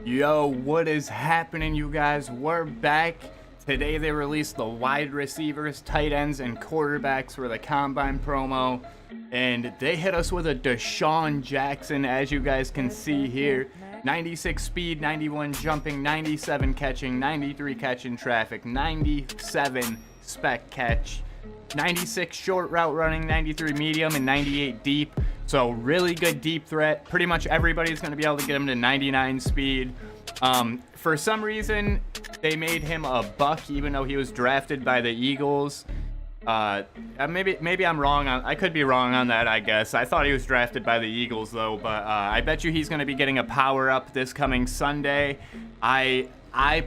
Yo, what is happening, you guys? We're back. Today they released the wide receivers, tight ends, and quarterbacks for the Combine promo. And they hit us with a Desean Jackson, as you guys can see here. 96 speed, 91 jumping, 97 catching, 93 catching traffic, 97 spec catch, 96 short route running, 93 medium, and 98 deep. So really good deep threat. Pretty much everybody's going to be able to get him to 99 speed. For some reason, they made him a buck, even though he was drafted by the Eagles. Maybe I'm wrong. I could be wrong on that, I guess. I thought he was drafted by the Eagles, though. But I bet you he's going to be getting a power-up this coming Sunday. I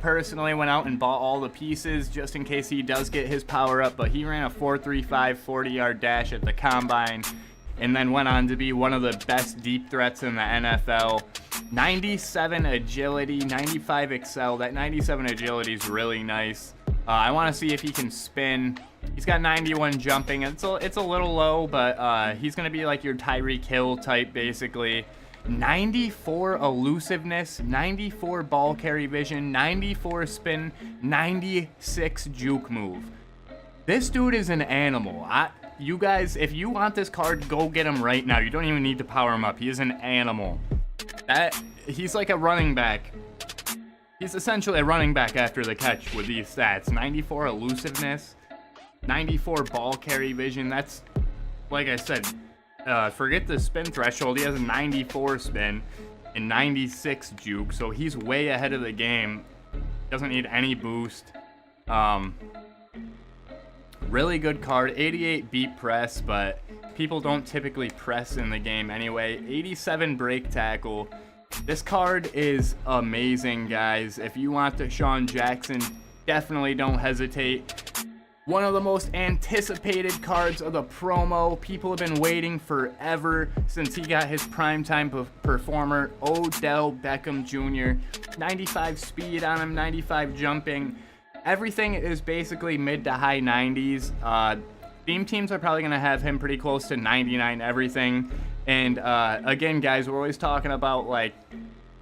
personally went out and bought all the pieces just in case he does get his power-up. But he ran a 4.35 40-yard dash at the Combine, and then went on to be one of the best deep threats in the NFL. 97 agility, 95 excel. That 97 agility is really nice. I want to see if he can spin. He's got 91 jumping. It's a little low, but he's going to be like your Tyreek Hill type, basically. 94 elusiveness, 94 ball carry vision, 94 spin, 96 juke move. This dude is an animal. You guys, if you want this card, go get him right now. You don't even need to power him up. He is an animal. He's like a running back. He's essentially a running back after the catch with these stats. 94 elusiveness, 94 ball carry vision. That's, like I said, forget the spin threshold. He has a 94 spin and 96 juke, so he's way ahead of the game. Doesn't need any boost. Really good card. 88 beat press, but people don't typically press in the game anyway. 87 break tackle. This card is amazing, guys. If you want Desean Jackson, definitely don't hesitate. One of the most anticipated cards of the promo. People have been waiting forever since he got his primetime performer, Odell Beckham Jr. 95 speed on him, 95 jumping. Everything is basically mid to high 90s. Theme teams are probably going to have him pretty close to 99 everything. And again, guys, we're always talking about like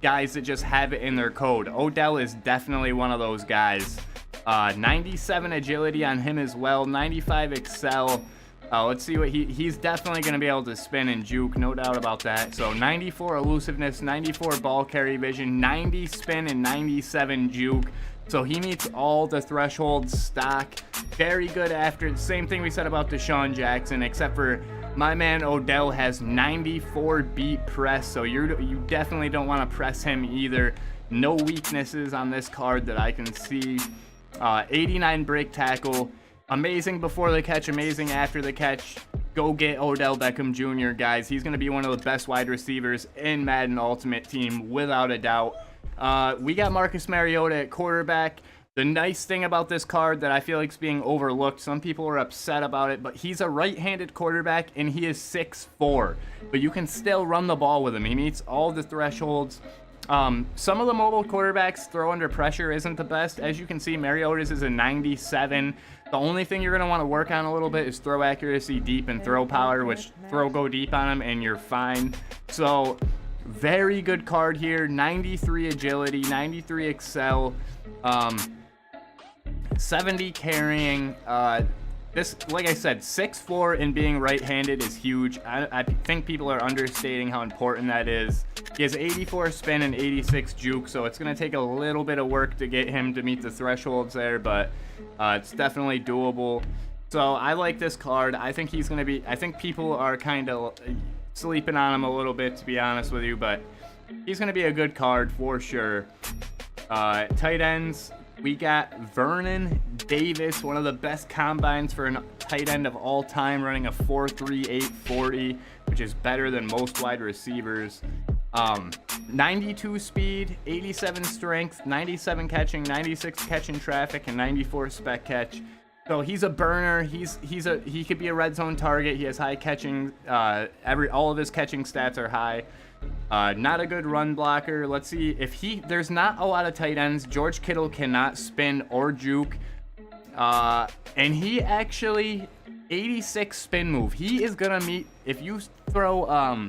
guys that just have it in their code. Odell is definitely one of those guys. 97 agility on him as well. 95 excel. Let's see what he's definitely going to be able to spin and juke, no doubt about that. So 94 elusiveness, 94 ball carry vision, 90 spin, and 97 juke. So he meets all the thresholds stock. Very good after. Same thing we said about Desean Jackson, except for my man Odell has 94 beat press. So you definitely don't want to press him either. No weaknesses on this card that I can see. 89 break tackle. Amazing before the catch, amazing after the catch. Go get Odell Beckham Jr., guys. He's going to be one of the best wide receivers in Madden Ultimate Team, without a doubt. We got Marcus Mariota at quarterback. The nice thing about this card that I feel like is being overlooked, some people are upset about it, but he's a right-handed quarterback and he is 6'4", but you can still run the ball with him. He meets all the thresholds. Some of the mobile quarterbacks throw under pressure isn't the best. As you can see, Mariota's is a 97. The only thing you're going to want to work on a little bit is throw accuracy deep and throw power, which throw go deep on him and you're fine. So very good card here. 93 agility, 93 excel, 70 carrying. This, like I said, 6'4" and being right-handed is huge. I think people are understating how important that is. He has 84 spin and 86 juke, so it's going to take a little bit of work to get him to meet the thresholds there, but it's definitely doable. So I like this card. I think he's going to be, I think people are kind of sleeping on him a little bit, to be honest with you, but he's going to be a good card for sure. Tight ends, we got Vernon Davis, one of the best combines for a tight end of all time, running a 4.38 40, which is better than most wide receivers. 92 speed, 87 strength, 97 catching, 96 catching traffic, and 94 spec catch. So he's a burner. He could be a red zone target. He has high catching. All of his catching stats are high. Not a good run blocker. Let's see if there's not a lot of tight ends. George Kittle cannot spin or juke. And he actually 86 spin move. He is gonna meet, if you throw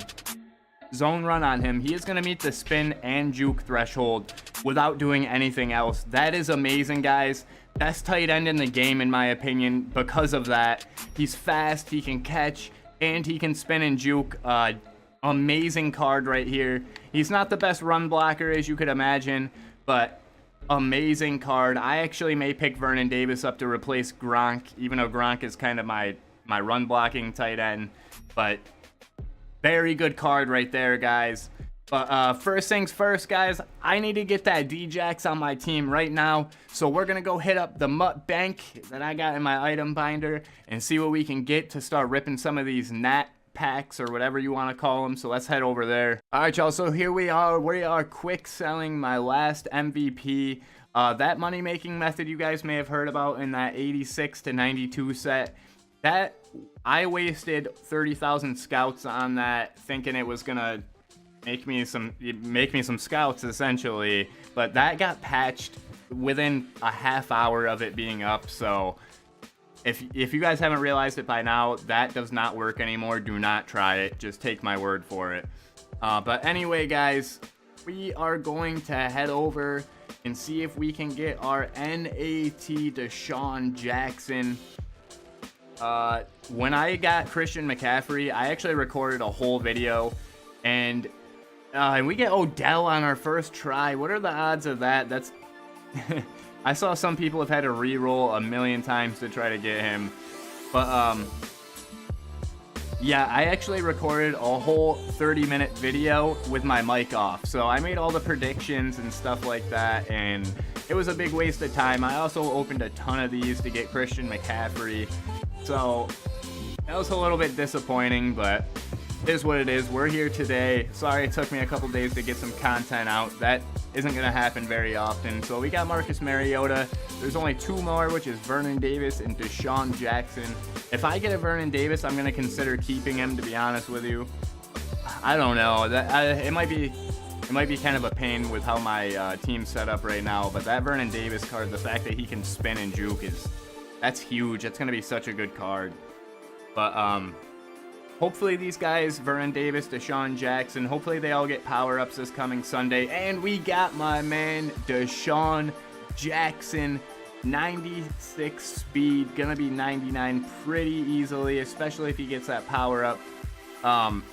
zone run on him, he is going to meet the spin and juke threshold without doing anything else. That is amazing, guys. Best tight end in the game, in my opinion, because of that. He's fast, he can catch, and he can spin and juke. Amazing card right here. He's not the best run blocker, as you could imagine, but amazing card. I actually may pick Vernon Davis up to replace Gronk, even though Gronk is kind of my run blocking tight end. But very good card right there, guys. But first things first, guys, I need to get that D-Jax on my team right now. So we're going to go hit up the Mutt Bank that I got in my item binder and see what we can get to start ripping some of these nat packs or whatever you want to call them. So let's head over there. All right, y'all. So here we are quick selling my last MVP. That money making method you guys may have heard about in that 86 to 92 set. That I wasted 30,000 scouts on that, thinking it was gonna make me some scouts essentially, but that got patched within a half hour of it being up. So if you guys haven't realized it by now, that does not work anymore. Do not try it. Just take my word for it. But anyway, guys, we are going to head over and see if we can get our NAT Desean Jackson. When I got Christian McCaffrey, I actually recorded a whole video, and we get Odell on our first try. What are the odds of that? That's I saw some people have had to re-roll a million times to try to get him, but yeah, I actually recorded a whole 30-minute video with my mic off, so I made all the predictions and stuff like that, and it was a big waste of time. I also opened a ton of these to get Christian McCaffrey, so that was a little bit disappointing, but it is what it is. We're here today. Sorry it took me a couple days to get some content out. That isn't going to happen very often. So we got Marcus Mariota. There's only two more, which is Vernon Davis and Desean Jackson. If I get a Vernon Davis, I'm going to consider keeping him, to be honest with you. I don't know. It might be kind of a pain with how my team's set up right now, but that Vernon Davis card, the fact that he can spin and juke, that's huge. That's going to be such a good card. But hopefully these guys, Vernon Davis, Desean Jackson, hopefully they all get power-ups this coming Sunday. And we got my man Desean Jackson, 96 speed, gonna be 99 pretty easily, especially if he gets that power-up. And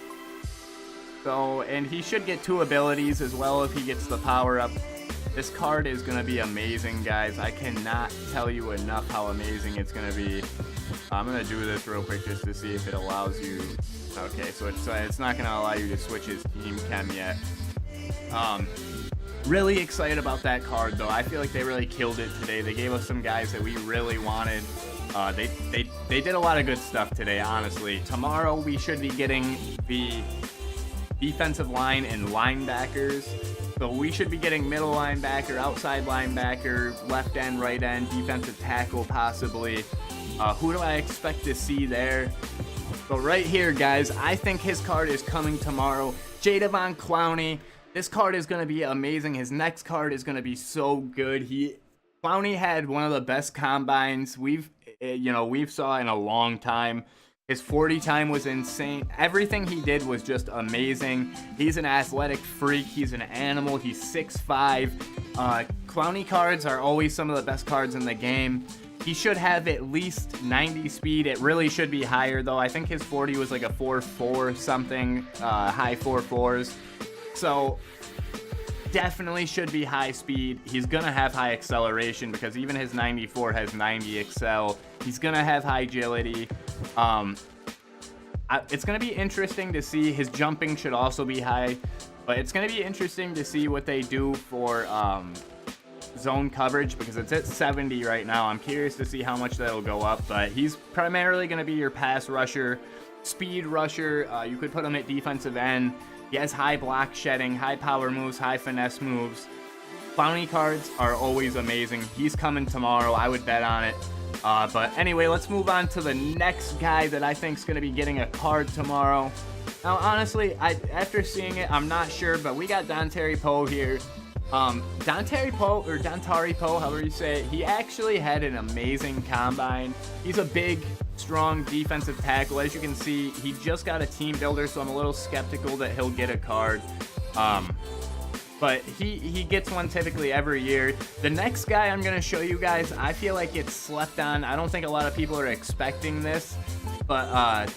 he should get 2 abilities as well if he gets the power-up. This card is going to be amazing, guys. I cannot tell you enough how amazing it's going to be. I'm going to do this real quick just to see if it allows you. Okay, so it's not going to allow you to switch his team chem yet. Really excited about that card, though. I feel like they really killed it today. They gave us some guys that we really wanted. They did a lot of good stuff today, honestly. Tomorrow we should be getting the defensive line and linebackers. So we should be getting middle linebacker, outside linebacker, left end, right end, defensive tackle possibly. Who do I expect to see there? So right here, guys, I think his card is coming tomorrow. Jadeveon Clowney. This card is going to be amazing. His next card is going to be so good. Clowney had one of the best combines we've saw in a long time. His 40 time was insane. Everything he did was just amazing. He's an athletic freak. He's an animal. He's 6'5". Clowney cards are always some of the best cards in the game. He should have at least 90 speed. It really should be higher, though. I think his 40 was like a 4.4 something, high 4.4s. So definitely should be high speed. He's going to have high acceleration because even his 94 has 90 excel. He's going to have high agility. It's going to be interesting to see. His jumping should also be high, but it's going to be interesting to see what they do for zone coverage because it's at 70 right now. I'm curious to see how much that'll go up, but he's primarily going to be your pass rusher, speed rusher. You could put him at defensive end. He has high block shedding, high power moves, high finesse moves. Clowney cards are always amazing. He's coming tomorrow. I would bet on it. But anyway, let's move on to the next guy that I think is going to be getting a card tomorrow. Now, honestly, after seeing it, I'm not sure, but we got Dontari Poe here. Dontari Poe, or Dontari Poe, however you say it, he actually had an amazing combine. He's a big strong defensive tackle. As you can see, he just got a team builder, so I'm a little skeptical that he'll get a card. But he gets one typically every year. The next guy I'm going to show you guys, I feel like it's slept on. I don't think a lot of people are expecting this, but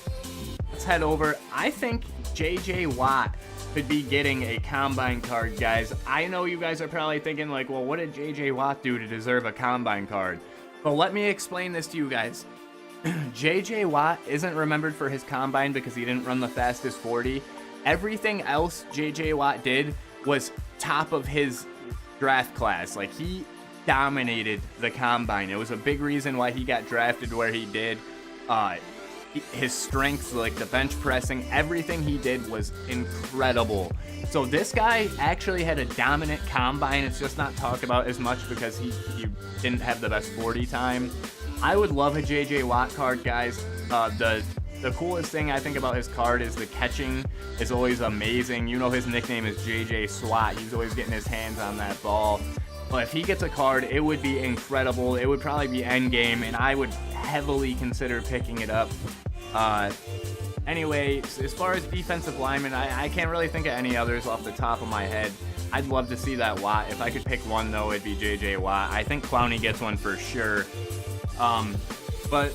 let's head over. I think J.J. Watt could be getting a combine card, guys. I know you guys are probably thinking like, well, what did J.J. Watt do to deserve a combine card? But let me explain this to you guys. J.J. Watt isn't remembered for his combine because he didn't run the fastest 40. Everything else J.J. Watt did was top of his draft class. Like, he dominated the combine. It was a big reason why he got drafted where he did. His strengths, like the bench pressing, everything he did was incredible. So this guy actually had a dominant combine. It's just not talked about as much because he didn't have the best 40 time. I would love a JJ Watt card, guys. The coolest thing I think about his card is the catching is always amazing. You know his nickname is JJ SWAT. He's always getting his hands on that ball. But if he gets a card, it would be incredible. It would probably be endgame, and I would heavily consider picking it up. Anyway, as far as defensive linemen, I can't really think of any others off the top of my head. I'd love to see that Watt. If I could pick one, though, it'd be JJ Watt. I think Clowney gets one for sure. But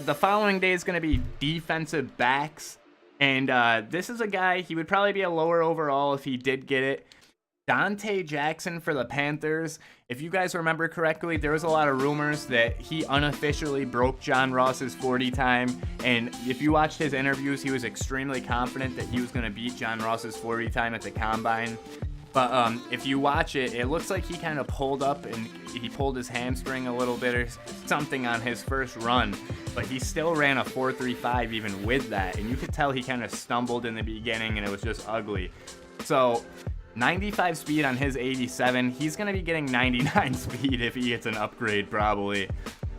the following day is going to be defensive backs. And this is a guy, he would probably be a lower overall if he did get it. Desean Jackson for the Panthers. If you guys remember correctly, there was a lot of rumors that he unofficially broke John Ross's 40 time. And if you watched his interviews, he was extremely confident that he was going to beat John Ross's 40 time at the Combine. But if you watch it, it looks like he kind of pulled up and he pulled his hamstring a little bit or something on his first run. But he still ran a 4.35 even with that. And you could tell he kind of stumbled in the beginning and it was just ugly. So 95 speed on his 87. He's going to be getting 99 speed if he gets an upgrade probably.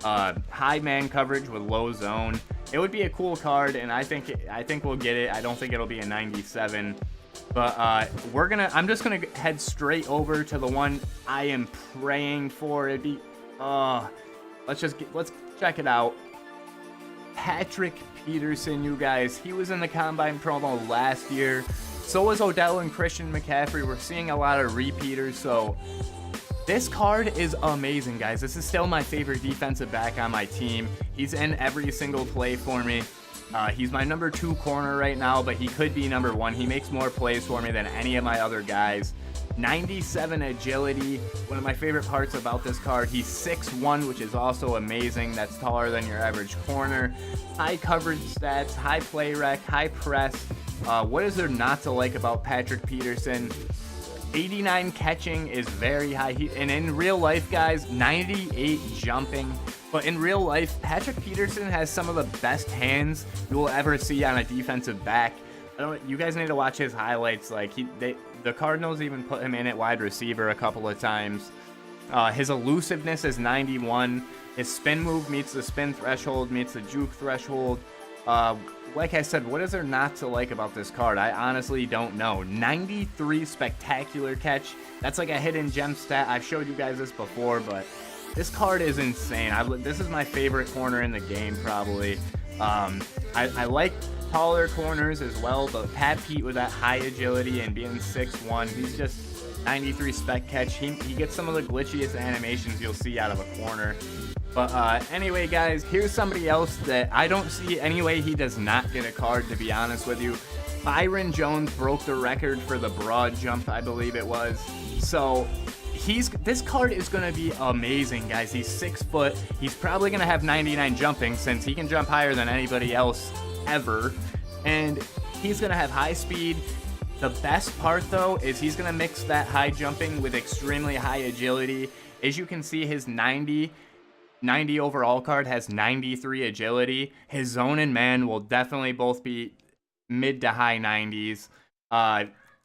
High man coverage with low zone. It would be a cool card, and I think we'll get it. I don't think it'll be a 97. But I'm just gonna head straight over to the one I am praying for. It'd be let's check it out. Patrick Peterson, you guys. He was in the Combine promo last year. So was Odell and Christian McCaffrey. We're seeing a lot of repeaters, so this card is amazing, guys. This is still my favorite defensive back on my team. He's in every single play for me. He's my number 2 corner right now, but he could be number 1. He makes more plays for me than any of my other guys. 97 agility. One of my favorite parts about this card, he's 6'1", which is also amazing. That's taller than your average corner. High coverage stats, high play rec, high press. What is there not to like about Patrick Peterson? 89 catching is very high. And in real life, guys, 98 jumping. But in real life, Patrick Peterson has some of the best hands you will ever see on a defensive back. You guys need to watch his highlights. Like the Cardinals even put him in at wide receiver a couple of times. His elusiveness is 91. His spin move meets the spin threshold, meets the juke threshold. Like I said, what is there not to like about this card? I honestly don't know. 93 spectacular catch. That's like a hidden gem stat. I've showed you guys this before, but this card is insane. This is my favorite corner in the game, probably. I like taller corners as well, but Pat Pete with that high agility and being 6'1", he's just 93 spec catch. He gets some of the glitchiest animations you'll see out of a corner. But anyway, guys, here's somebody else that I don't see any way he does not get a card, to be honest with you. Byron Jones broke the record for the broad jump, I believe it was. So this card is going to be amazing, guys. He's 6 foot. He's probably going to have 99 jumping since he can jump higher than anybody else ever. And he's going to have high speed. The best part, though, is he's going to mix that high jumping with extremely high agility. As you can see, his 90 overall card has 93 agility. His zone and man will definitely both be mid to high 90s.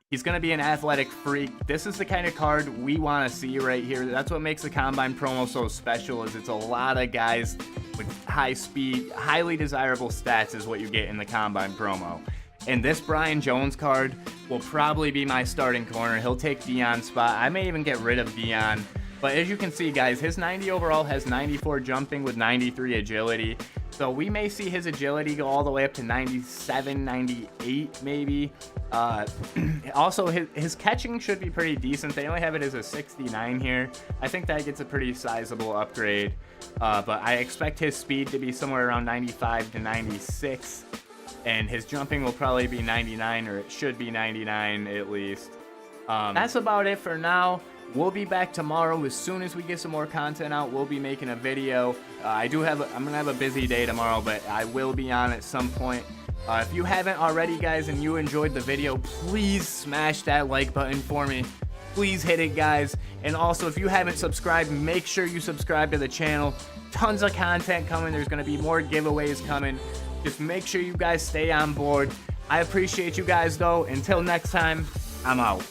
He's going to be an athletic freak. This is the kind of card we want to see right here. That's what makes the Combine promo so special, is it's a lot of guys with high speed, highly desirable stats is what you get in the Combine promo. And this Brian Jones card will probably be my starting corner. He'll take Deion's spot. I may even get rid of Deion. But as you can see, guys, his 90 overall has 94 jumping with 93 agility. So we may see his agility go all the way up to 97, 98 maybe. Also, his catching should be pretty decent. They only have it as a 69 here. I think that gets a pretty sizable upgrade. But I expect his speed to be somewhere around 95 to 96. And his jumping will probably be 99, or it should be 99 at least. That's about it for now. We'll be back tomorrow. As soon as we get some more content out, we'll be making a video. I'm gonna have a busy day tomorrow, but I will be on at some point. If you haven't already, guys, and you enjoyed the video, please smash that like button for me. Please hit it, guys. And also, if you haven't subscribed, make sure you subscribe to the channel. Tons of content coming. There's gonna be more giveaways coming. Just make sure you guys stay on board. I appreciate you guys, though. Until next time, I'm out.